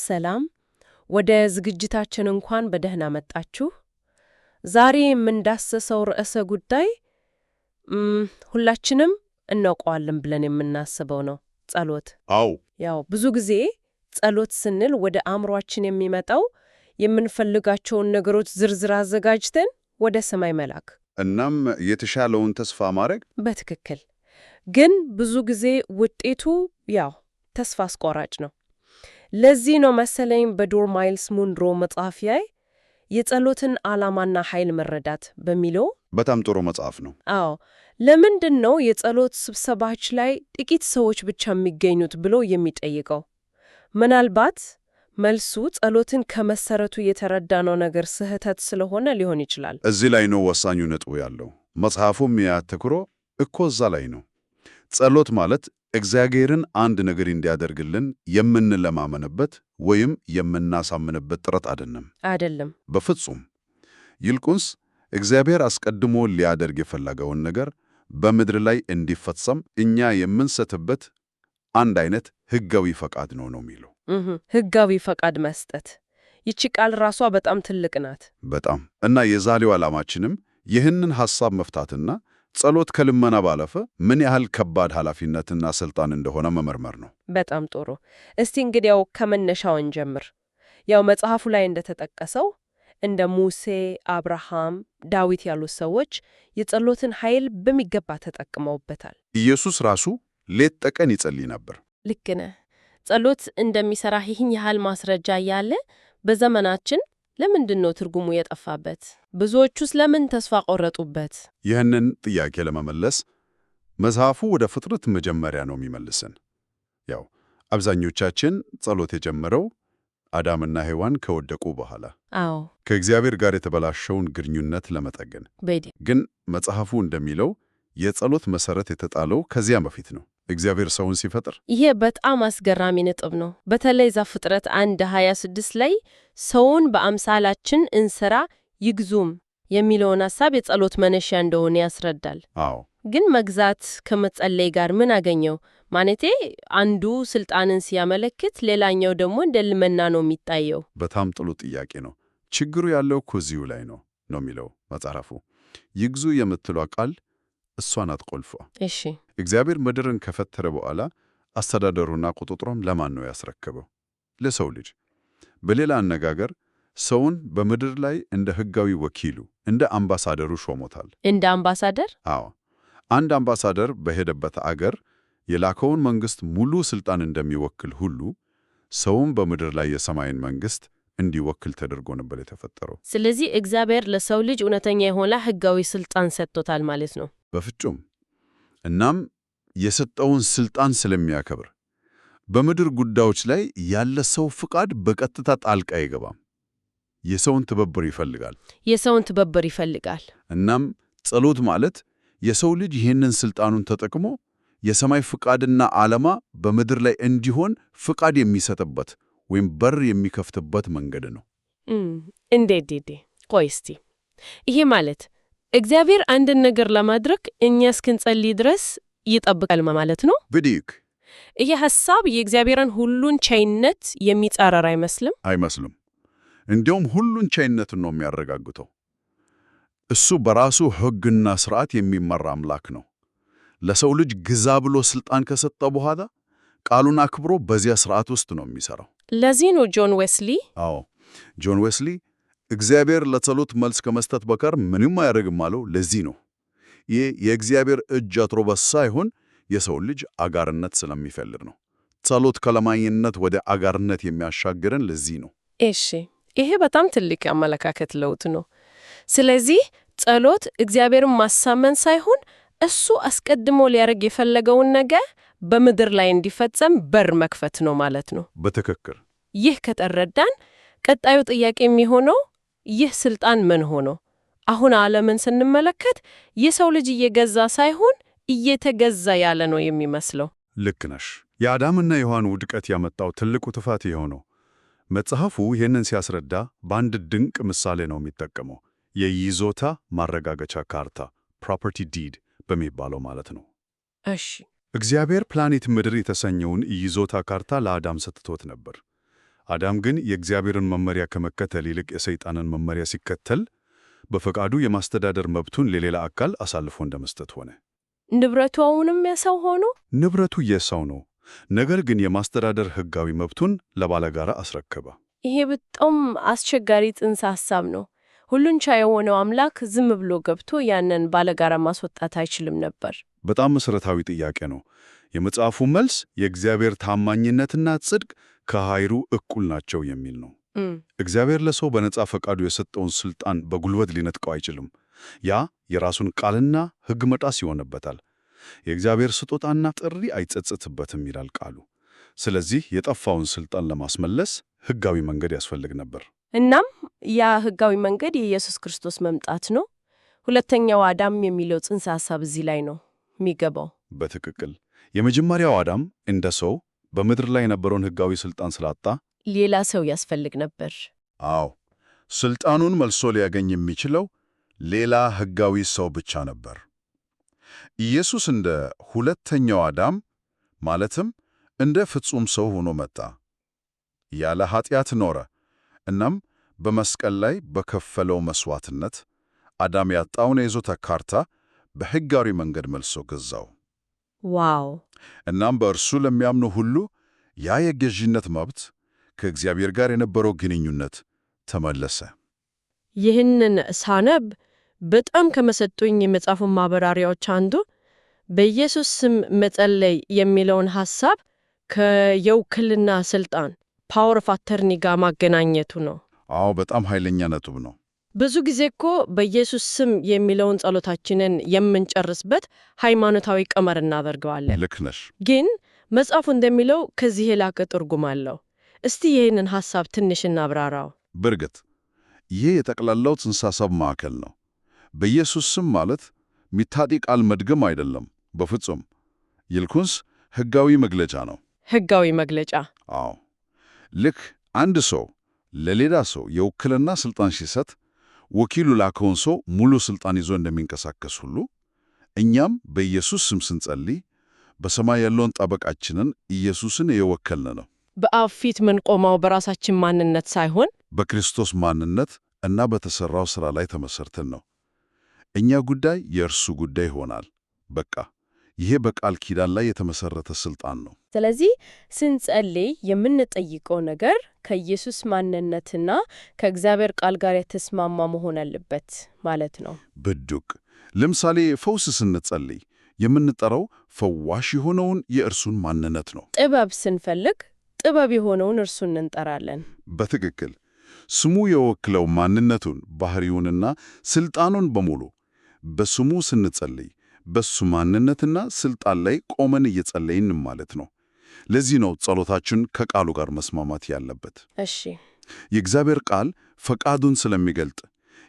ሰላም ወደ ዝግጅታችን እንኳን በደህና መጣችሁ። ዛሬ የምንዳሰሰው ርዕሰ ጉዳይ ሁላችንም እናውቀዋለን ብለን የምናስበው ነው፣ ጸሎት። አዎ፣ ያው ብዙ ጊዜ ጸሎት ስንል ወደ አእምሯችን የሚመጣው የምንፈልጋቸውን ነገሮች ዝርዝር አዘጋጅተን ወደ ሰማይ መላክ፣ እናም የተሻለውን ተስፋ ማድረግ። በትክክል። ግን ብዙ ጊዜ ውጤቱ ያው ተስፋ አስቆራጭ ነው። ለዚህ ነው መሰለኝ በዶር ማይልስ ሙንሮ መጽሐፍ ላይ የጸሎትን ዓላማና ኃይል መረዳት በሚለው። በጣም ጥሩ መጽሐፍ ነው። አዎ፣ ለምንድን ነው የጸሎት ስብሰባዎች ላይ ጥቂት ሰዎች ብቻ የሚገኙት ብሎ የሚጠይቀው? ምናልባት መልሱ ጸሎትን ከመሰረቱ የተረዳነው ነገር ስህተት ስለሆነ ሊሆን ይችላል። እዚህ ላይ ነው ወሳኙ ነጥቡ ያለው። መጽሐፉም የሚያተኩረው እኮ እዛ ላይ ነው። ጸሎት ማለት እግዚአብሔርን አንድ ነገር እንዲያደርግልን የምንለማመንበት ወይም የምናሳምንበት ጥረት አይደለም። በፍጹም። ይልቁንስ እግዚአብሔር አስቀድሞ ሊያደርግ የፈለገውን ነገር በምድር ላይ እንዲፈጸም እኛ የምንሰጥበት አንድ አይነት ሕጋዊ ፈቃድ ነው የሚለው። ሕጋዊ ፈቃድ መስጠት፣ ይቺ ቃል ራሷ በጣም ትልቅ ናት። በጣም። እና የዛሬው ዓላማችንም ይህንን ሐሳብ መፍታትና ጸሎት ከልመና ባለፈ ምን ያህል ከባድ ኃላፊነትና ስልጣን እንደሆነ መመርመር ነው። በጣም ጥሩ። እስቲ እንግዲያው ከመነሻው እንጀምር። ያው መጽሐፉ ላይ እንደተጠቀሰው እንደ ሙሴ፣ አብርሃም፣ ዳዊት ያሉ ሰዎች የጸሎትን ኃይል በሚገባ ተጠቅመውበታል። ኢየሱስ ራሱ ሌት ተቀን ይጸልይ ነበር። ልክ ነህ። ጸሎት እንደሚሰራ ይህን ያህል ማስረጃ እያለ በዘመናችን ለምንድን ነው ትርጉሙ የጠፋበት? ብዙዎቹስ ለምን ተስፋ ቆረጡበት? ይህንን ጥያቄ ለመመለስ መጽሐፉ ወደ ፍጥረት መጀመሪያ ነው የሚመልሰን። ያው አብዛኞቻችን ጸሎት የጀመረው አዳምና ሔዋን ከወደቁ በኋላ፣ አዎ፣ ከእግዚአብሔር ጋር የተበላሸውን ግንኙነት ለመጠገን። ግን መጽሐፉ እንደሚለው የጸሎት መሰረት የተጣለው ከዚያ በፊት ነው፣ እግዚአብሔር ሰውን ሲፈጥር። ይሄ በጣም አስገራሚ ነጥብ ነው። በተለይ ዘፍጥረት 1:26 ላይ ሰውን በአምሳላችን እንስራ ይግዙም የሚለውን ሐሳብ የጸሎት መነሻ እንደሆነ ያስረዳል። አዎ። ግን መግዛት ከመጸለይ ጋር ምን አገኘው? ማለቴ አንዱ ስልጣንን ሲያመለክት፣ ሌላኛው ደግሞ እንደ ልመና ነው የሚታየው። በጣም ጥሩ ጥያቄ ነው። ችግሩ ያለው እዚሁ ላይ ነው የሚለው መጽሐፉ። ይግዙ የምትሏ ቃል እሷ ናት ቁልፏ። እሺ፣ እግዚአብሔር ምድርን ከፈጠረ በኋላ አስተዳደሩና ቁጥጥሩን ለማን ነው ያስረከበው? ለሰው ልጅ። በሌላ አነጋገር ሰውን በምድር ላይ እንደ ሕጋዊ ወኪሉ፣ እንደ አምባሳደሩ ሾሞታል። እንደ አምባሳደር? አዎ። አንድ አምባሳደር በሄደበት አገር የላከውን መንግሥት ሙሉ ሥልጣን እንደሚወክል ሁሉ ሰውም በምድር ላይ የሰማይን መንግሥት እንዲወክል ተደርጎ ነበር የተፈጠረው። ስለዚህ እግዚአብሔር ለሰው ልጅ እውነተኛ የሆነ ሕጋዊ ሥልጣን ሰጥቶታል ማለት ነው። በፍጹም። እናም የሰጠውን ሥልጣን ስለሚያከብር በምድር ጉዳዮች ላይ ያለ ሰው ፍቃድ በቀጥታ ጣልቃ አይገባም። የሰውን ትብብር ይፈልጋል። እናም ጸሎት ማለት የሰው ልጅ ይህንን ሥልጣኑን ተጠቅሞ የሰማይ ፍቃድና ዓላማ በምድር ላይ እንዲሆን ፍቃድ የሚሰጥበት ወይም በር የሚከፍትበት መንገድ ነው። እንዴ! ቆይ እስቲ፣ ይሄ ማለት እግዚአብሔር አንድን ነገር ለማድረግ እኛ እስክንጸልይ ድረስ ይጠብቃል ማለት ነው? ብዲክ። ይሄ ሐሳብ የእግዚአብሔርን ሁሉን ቻይነት የሚጻረር አይመስልም። እንዲያውም ሁሉን ቻይነትን ነው የሚያረጋግጠው። እሱ በራሱ ሕግና ሥርዓት የሚመራ አምላክ ነው። ለሰው ልጅ ግዛ ብሎ ሥልጣን ከሰጠ በኋላ ቃሉን አክብሮ በዚያ ሥርዓት ውስጥ ነው የሚሠራው። ለዚህ ነው ጆን ዌስሊ እግዚአብሔር ለጸሎት መልስ ከመስጠት በቀር ምንም አያደርግም አለው። ለዚህ ነው ይህ የእግዚአብሔር እጅ አጥሮበት ሳይሆን የሰው ልጅ አጋርነት ስለሚፈልግ ነው። ጸሎት ከለማኝነት ወደ አጋርነት የሚያሻግረን ለዚህ ነው። እሺ፣ ይሄ በጣም ትልቅ የአመለካከት ለውጥ ነው። ስለዚህ ጸሎት እግዚአብሔርን ማሳመን ሳይሆን እሱ አስቀድሞ ሊያደርግ የፈለገውን ነገር በምድር ላይ እንዲፈጸም በር መክፈት ነው ማለት ነው። በትክክል። ይህ ከተረዳን ቀጣዩ ጥያቄ የሚሆነው ይህ ስልጣን ምን ሆኖ? አሁን ዓለምን ስንመለከት የሰው ልጅ እየገዛ ሳይሆን እየተገዛ ያለ ነው የሚመስለው። ልክ ነሽ። የአዳምና የሔዋን ውድቀት ያመጣው ትልቁ ጥፋት የሆነው መጽሐፉ ይህንን ሲያስረዳ በአንድ ድንቅ ምሳሌ ነው የሚጠቀመው። የይዞታ ማረጋገጫ ካርታ ፕሮፐርቲ ዲድ በሚባለው ማለት ነው። እሺ፣ እግዚአብሔር ፕላኔት ምድር የተሰኘውን ይዞታ ካርታ ለአዳም ሰጥቶት ነበር። አዳም ግን የእግዚአብሔርን መመሪያ ከመከተል ይልቅ የሰይጣንን መመሪያ ሲከተል በፈቃዱ የማስተዳደር መብቱን ለሌላ አካል አሳልፎ እንደመስጠት ሆነ። ንብረቱ አሁንም የሰው ሆኖ? ንብረቱ የሰው ነው፣ ነገር ግን የማስተዳደር ሕጋዊ መብቱን ለባለጋራ አስረከበ። ይሄ በጣም አስቸጋሪ ጽንሰ ሐሳብ ነው። ሁሉን ቻይ የሆነው አምላክ ዝም ብሎ ገብቶ ያንን ባለጋራ ማስወጣት አይችልም ነበር? በጣም መሠረታዊ ጥያቄ ነው። የመጽሐፉ መልስ የእግዚአብሔር ታማኝነትና ጽድቅ ከኃይሉ እኩል ናቸው የሚል ነው። እግዚአብሔር ለሰው በነጻ ፈቃዱ የሰጠውን ሥልጣን በጉልበት ሊነጥቀው አይችልም። ያ የራሱን ቃልና ሕግ መጣስ ይሆንበታል። የእግዚአብሔር ስጦታና ጥሪ አይጸጸትበትም ይላል ቃሉ። ስለዚህ የጠፋውን ሥልጣን ለማስመለስ ሕጋዊ መንገድ ያስፈልግ ነበር። እናም ያ ሕጋዊ መንገድ የኢየሱስ ክርስቶስ መምጣት ነው። ሁለተኛው አዳም የሚለው ጽንሰ ሐሳብ እዚህ ላይ ነው የሚገባው። በትክክል የመጀመሪያው አዳም እንደ ሰው በምድር ላይ የነበረውን ሕጋዊ ሥልጣን ስላጣ ሌላ ሰው ያስፈልግ ነበር። አዎ፣ ሥልጣኑን መልሶ ሊያገኝ የሚችለው ሌላ ሕጋዊ ሰው ብቻ ነበር። ኢየሱስ እንደ ሁለተኛው አዳም ማለትም እንደ ፍጹም ሰው ሆኖ መጣ። ያለ ኃጢአት ኖረ። እናም በመስቀል ላይ በከፈለው መሥዋዕትነት አዳም ያጣውን የይዞታ ካርታ በሕጋዊ መንገድ መልሶ ገዛው። ዋው! እናም በእርሱ ለሚያምኑ ሁሉ ያ የገዥነት መብት ከእግዚአብሔር ጋር የነበረው ግንኙነት ተመለሰ። ይህንን ሳነብ በጣም ከመሰጡኝ የመጽሐፉ ማብራሪያዎች አንዱ በኢየሱስ ስም መጸለይ የሚለውን ሐሳብ ከየውክልና ሥልጣን ፓወር ኦፍ አተርኒ ጋር ማገናኘቱ ነው። አዎ፣ በጣም ኃይለኛ ነጥብ ነው። ብዙ ጊዜ እኮ በኢየሱስ ስም የሚለውን ጸሎታችንን የምንጨርስበት ሃይማኖታዊ ቀመር እናደርገዋለን። ልክ ነሽ። ግን መጽሐፉ እንደሚለው ከዚህ የላቀ ትርጉም አለው። እስቲ ይህንን ሐሳብ ትንሽ እናብራራው። በእርግጥ ይህ የጠቅላላው ጽንሰ ሐሳብ ማዕከል ነው። በኢየሱስ ስም ማለት ሚታጢ ቃል መድገም አይደለም፣ በፍጹም ይልቁንስ ሕጋዊ መግለጫ ነው። ሕጋዊ መግለጫ? አዎ። ልክ አንድ ሰው ለሌላ ሰው የውክልና ሥልጣን ሲሰጥ ወኪሉ ላከውን ሰው ሙሉ ሥልጣን ይዞ እንደሚንቀሳቀስ ሁሉ እኛም በኢየሱስ ስም ስንጸልይ በሰማይ ያለውን ጠበቃችንን ኢየሱስን የወከልን ነው። በአብ ፊት ምንቆመው በራሳችን ማንነት ሳይሆን በክርስቶስ ማንነት እና በተሠራው ሥራ ላይ ተመሰርተን ነው። እኛ ጉዳይ የእርሱ ጉዳይ ይሆናል። በቃ ይሄ በቃል ኪዳን ላይ የተመሰረተ ሥልጣን ነው። ስለዚህ ስንጸልይ የምንጠይቀው ነገር ከኢየሱስ ማንነትና ከእግዚአብሔር ቃል ጋር የተስማማ መሆን አለበት ማለት ነው። ብዱቅ ለምሳሌ ፈውስ ስንጸልይ የምንጠራው ፈዋሽ የሆነውን የእርሱን ማንነት ነው። ጥበብ ስንፈልግ ጥበብ የሆነውን እርሱን እንጠራለን። በትክክል ስሙ የወክለው ማንነቱን፣ ባህሪውንና ሥልጣኑን በሙሉ በስሙ ስንጸልይ በሱ ማንነትና ሥልጣን ላይ ቆመን እየጸለይን ማለት ነው። ለዚህ ነው ጸሎታችን ከቃሉ ጋር መስማማት ያለበት። እሺ፣ የእግዚአብሔር ቃል ፈቃዱን ስለሚገልጥ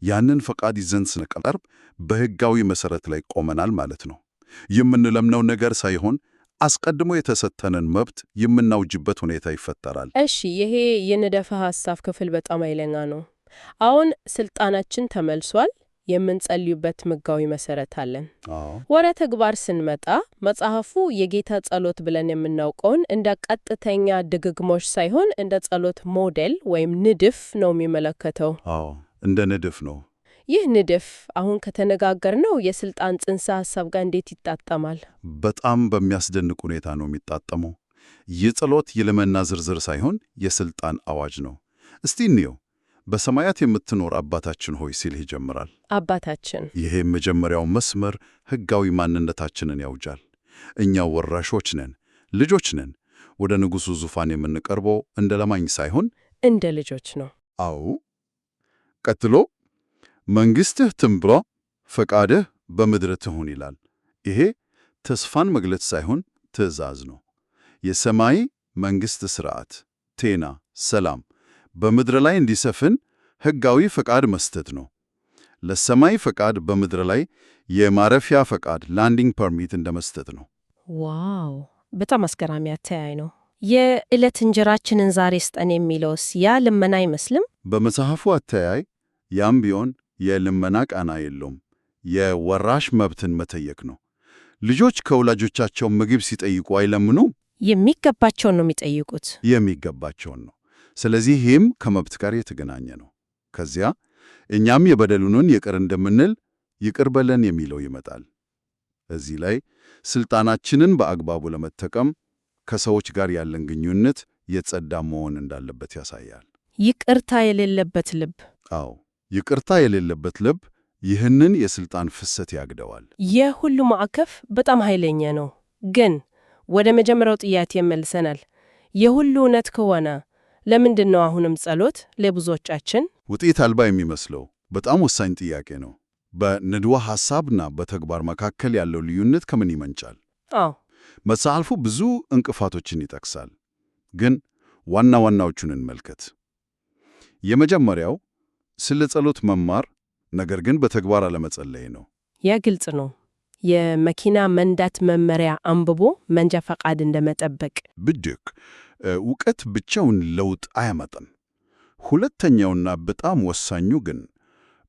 ያንን ፈቃድ ይዘን ስንቀርብ በሕጋዊ መሠረት ላይ ቆመናል ማለት ነው። የምንለምነው ነገር ሳይሆን አስቀድሞ የተሰጠንን መብት የምናውጅበት ሁኔታ ይፈጠራል። እሺ፣ ይሄ የንደፈ ሐሳብ ክፍል በጣም ኃይለኛ ነው። አሁን ሥልጣናችን ተመልሷል። የምንጸልዩበት ሕጋዊ መሠረት አለን። ወደ ተግባር ስንመጣ መጽሐፉ የጌታ ጸሎት ብለን የምናውቀውን እንደ ቀጥተኛ ድግግሞሽ ሳይሆን እንደ ጸሎት ሞዴል ወይም ንድፍ ነው የሚመለከተው። አዎ፣ እንደ ንድፍ ነው። ይህ ንድፍ አሁን ከተነጋገርነው የሥልጣን ጽንሰ ሐሳብ ጋር እንዴት ይጣጣማል? በጣም በሚያስደንቅ ሁኔታ ነው የሚጣጠመው። ይህ ጸሎት የልመና ዝርዝር ሳይሆን የሥልጣን አዋጅ ነው። እስቲ እንየው። በሰማያት የምትኖር አባታችን ሆይ ሲል ይጀምራል። አባታችን። ይሄ መጀመሪያው መስመር ሕጋዊ ማንነታችንን ያውጃል። እኛ ወራሾች ነን፣ ልጆች ነን። ወደ ንጉሡ ዙፋን የምንቀርበው እንደ ለማኝ ሳይሆን እንደ ልጆች ነው። አዎ። ቀጥሎ መንግሥትህ ትምጣ፣ ፈቃድህ በምድር ትሁን ይላል። ይሄ ተስፋን መግለጽ ሳይሆን ትእዛዝ ነው። የሰማይ መንግሥት ሥርዓት፣ ጤና፣ ሰላም በምድር ላይ እንዲሰፍን ሕጋዊ ፈቃድ መስጠት ነው። ለሰማይ ፈቃድ በምድር ላይ የማረፊያ ፈቃድ ላንዲንግ ፐርሚት እንደ መስጠት ነው። ዋው! በጣም አስገራሚ አተያይ ነው። የዕለት እንጀራችንን ዛሬ ስጠን የሚለውስ ያ ልመና አይመስልም? በመጽሐፉ አተያይ ያም ቢሆን የልመና ቃና የለውም። የወራሽ መብትን መጠየቅ ነው። ልጆች ከወላጆቻቸው ምግብ ሲጠይቁ አይለምኑም። የሚገባቸውን ነው የሚጠይቁት። የሚገባቸውን ነው። ስለዚህ ይህም ከመብት ጋር የተገናኘ ነው። ከዚያ እኛም የበደሉንን ይቅር እንደምንል ይቅር በለን የሚለው ይመጣል። እዚህ ላይ ስልጣናችንን በአግባቡ ለመጠቀም ከሰዎች ጋር ያለን ግንኙነት የጸዳ መሆን እንዳለበት ያሳያል። ይቅርታ የሌለበት ልብ። አዎ፣ ይቅርታ የሌለበት ልብ ይህንን የስልጣን ፍሰት ያግደዋል። የሁሉ ማዕቀፍ በጣም ኃይለኛ ነው። ግን ወደ መጀመሪያው ጥያቄ መልሰናል። የሁሉ እውነት ከሆነ ለምንድን ነው አሁንም ጸሎት ለብዙዎቻችን ውጤት አልባ የሚመስለው? በጣም ወሳኝ ጥያቄ ነው። በንድወ ሐሳብና በተግባር መካከል ያለው ልዩነት ከምን ይመንጫል? አዎ፣ መጽሐፉ ብዙ እንቅፋቶችን ይጠቅሳል። ግን ዋና ዋናዎቹን እንመልከት። የመጀመሪያው ስለ ጸሎት መማር ነገር ግን በተግባር አለመጸለይ ነው። ያ ግልጽ ነው። የመኪና መንዳት መመሪያ አንብቦ መንጃ ፈቃድ እንደመጠበቅ ብድግ እውቀት ብቻውን ለውጥ አያመጣም። ሁለተኛውና በጣም ወሳኙ ግን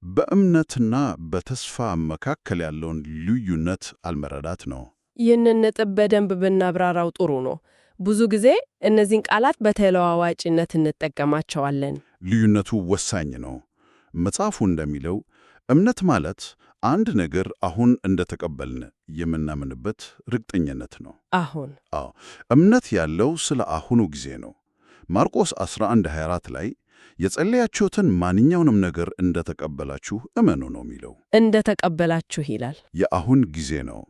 በእምነትና በተስፋ መካከል ያለውን ልዩነት አለመረዳት ነው። ይህንን ነጥብ በደንብ ብናብራራው ጥሩ ነው። ብዙ ጊዜ እነዚህን ቃላት በተለዋዋጭነት እንጠቀማቸዋለን። ልዩነቱ ወሳኝ ነው። መጽሐፉ እንደሚለው እምነት ማለት አንድ ነገር አሁን እንደተቀበልን የምናምንበት እርግጠኝነት ነው። አሁን እምነት ያለው ስለ አሁኑ ጊዜ ነው። ማርቆስ 11:24 ላይ የጸለያችሁትን ማንኛውንም ነገር እንደተቀበላችሁ እመኑ ነው የሚለው። እንደተቀበላችሁ ይላል። የአሁን ጊዜ ነው።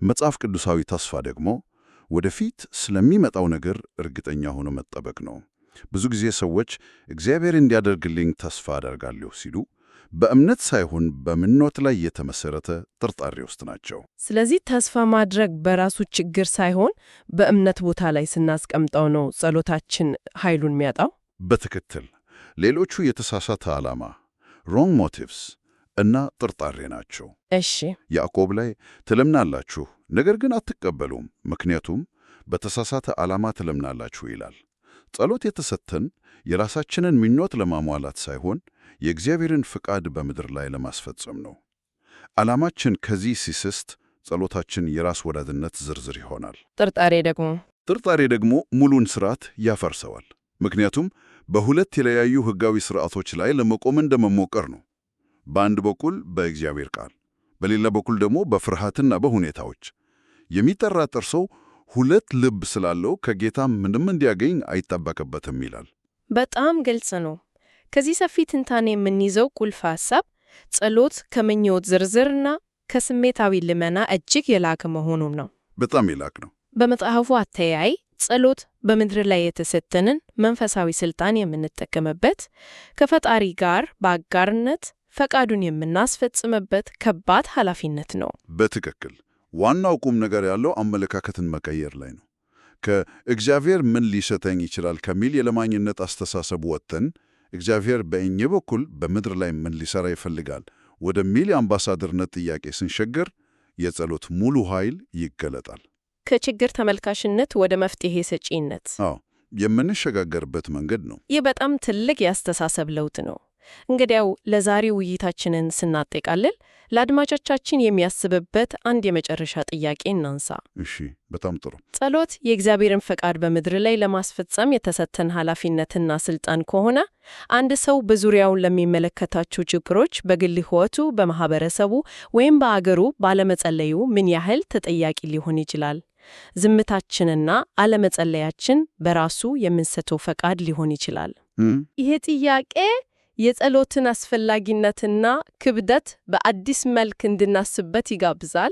መጽሐፍ ቅዱሳዊ ተስፋ ደግሞ ወደፊት ስለሚመጣው ነገር እርግጠኛ ሆኖ መጠበቅ ነው። ብዙ ጊዜ ሰዎች እግዚአብሔር እንዲያደርግልኝ ተስፋ አደርጋለሁ ሲሉ በእምነት ሳይሆን በምኞት ላይ የተመሰረተ ጥርጣሬ ውስጥ ናቸው። ስለዚህ ተስፋ ማድረግ በራሱ ችግር ሳይሆን በእምነት ቦታ ላይ ስናስቀምጠው ነው ጸሎታችን ኃይሉን የሚያጣው። በትክክል ሌሎቹ የተሳሳተ ዓላማ ሮንግ ሞቲቭስ እና ጥርጣሬ ናቸው። እሺ፣ ያዕቆብ ላይ ትለምናላችሁ ነገር ግን አትቀበሉም፣ ምክንያቱም በተሳሳተ ዓላማ ትለምናላችሁ ይላል። ጸሎት የተሰጠን የራሳችንን ምኞት ለማሟላት ሳይሆን የእግዚአብሔርን ፍቃድ በምድር ላይ ለማስፈጸም ነው። ዓላማችን ከዚህ ሲስት ጸሎታችን የራስ ወዳድነት ዝርዝር ይሆናል። ጥርጣሬ ደግሞ ሙሉን ሥርዓት ያፈርሰዋል። ምክንያቱም በሁለት የተለያዩ ሕጋዊ ሥርዓቶች ላይ ለመቆም እንደመሞከር ነው። በአንድ በኩል በእግዚአብሔር ቃል፣ በሌላ በኩል ደግሞ በፍርሃትና በሁኔታዎች። የሚጠራጠር ሰው ሁለት ልብ ስላለው ከጌታ ምንም እንዲያገኝ አይጠበቅበትም ይላል። በጣም ግልጽ ነው። ከዚህ ሰፊ ትንታኔ የምንይዘው ቁልፍ ሐሳብ ጸሎት ከምኞት ዝርዝርና ከስሜታዊ ልመና እጅግ የላቀ መሆኑን ነው። በጣም የላቀ ነው። በመጽሐፉ አተያይ ጸሎት በምድር ላይ የተሰጠንን መንፈሳዊ ስልጣን የምንጠቀምበት፣ ከፈጣሪ ጋር በአጋርነት ፈቃዱን የምናስፈጽምበት ከባድ ኃላፊነት ነው። በትክክል ዋናው ቁም ነገር ያለው አመለካከትን መቀየር ላይ ነው። ከእግዚአብሔር ምን ሊሰጠኝ ይችላል ከሚል የለማኝነት አስተሳሰብ ወጥተን እግዚአብሔር በእኛ በኩል በምድር ላይ ምን ሊሰራ ይፈልጋል ወደሚል የአምባሳደርነት ጥያቄ ስንሸገር የጸሎት ሙሉ ኃይል ይገለጣል። ከችግር ተመልካሽነት ወደ መፍትሄ ሰጪነት የምንሸጋገርበት መንገድ ነው። ይህ በጣም ትልቅ የአስተሳሰብ ለውጥ ነው። እንግዲያው ለዛሬው ውይይታችንን ስናጠቃልል ለአድማጮቻችን የሚያስብበት አንድ የመጨረሻ ጥያቄ እናንሳ። እሺ፣ በጣም ጥሩ። ጸሎት የእግዚአብሔርን ፈቃድ በምድር ላይ ለማስፈጸም የተሰጠን ኃላፊነትና ስልጣን ከሆነ አንድ ሰው በዙሪያው ለሚመለከታቸው ችግሮች በግል ሕይወቱ፣ በማህበረሰቡ ወይም በአገሩ ባለመጸለዩ ምን ያህል ተጠያቂ ሊሆን ይችላል? ዝምታችንና አለመጸለያችን በራሱ የምንሰጠው ፈቃድ ሊሆን ይችላል? ይሄ ጥያቄ የጸሎትን አስፈላጊነትና ክብደት በአዲስ መልክ እንድናስበት ይጋብዛል።